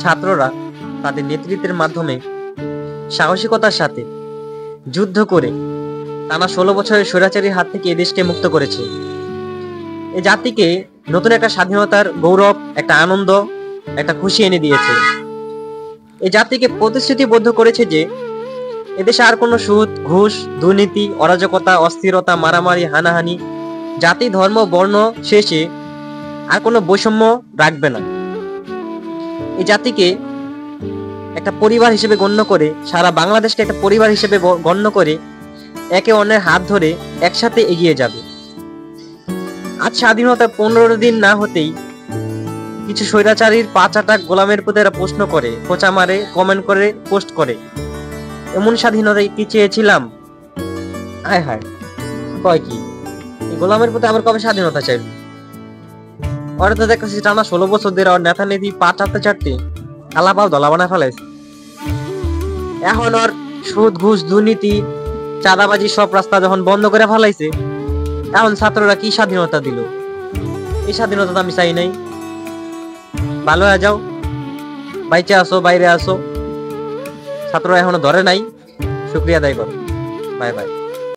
ছাত্ররা তাদের নেতৃত্বের মাধ্যমে সাহসিকতার সাথে যুদ্ধ করে টানা 16 বছরের স্বৈরাচারীর হাত থেকে এদেশকে মুক্ত করেছে। এই জাতিকে নতুন একটা স্বাধীনতার গৌরব, একটা আনন্দ, একটা খুশি এনে দিয়েছে। এই জাতিকে প্রতিশ্রুতিবদ্ধ করেছে যে এদেশে আর কোনো সুদ, ঘুষ, দুর্নীতি, অরাজকতা, অস্থিরতা, মারামারি, হানাহানি, জাতি, ধর্ম, বর্ণ শেষে আর কোনো বৈষম্য রাখবে না। এই জাতিকে একটা পরিবার হিসেবে গণ্য করে, সারা বাংলাদেশকে একটা পরিবার হিসেবে গণ্য করে একে অন্যের হাত ধরে একসাথে এগিয়ে যাবে। আজ স্বাধীনতার 15 দিন না হতেই কিছু স্বৈরাচারীর পাঁচাটা গোলামের প্রতি এরা প্রশ্ন করে, খোঁচা মারে, কমেন্ট করে, পোস্ট করে, এমন স্বাধীনতা কি চেয়েছিলাম? হায় হায়, কয় কি এই গোলামের প্রতি আবার কবে স্বাধীনতা চাইবে? ওরা তো দেখতেছি টানা 16 বছর ধরে ওর নেতা নেতি পা চাটতে চাটতে কালা পাও দলা বানায় ফেলাইছে। এখন ওর সুদ, ঘুষ, দুর্নীতি, চাঁদাবাজি সব রাস্তা যখন বন্ধ করে ফেলাইছে, এখন ছাত্ররা কি স্বাধীনতা দিল? এই স্বাধীনতা তো আমি চাই নাই। ভালো হয়ে যাও, বাইচে আসো, বাইরে আসো, ছাত্ররা এখনো ধরে নাই, শুক্রিয়া আদায় করো। Bye bye.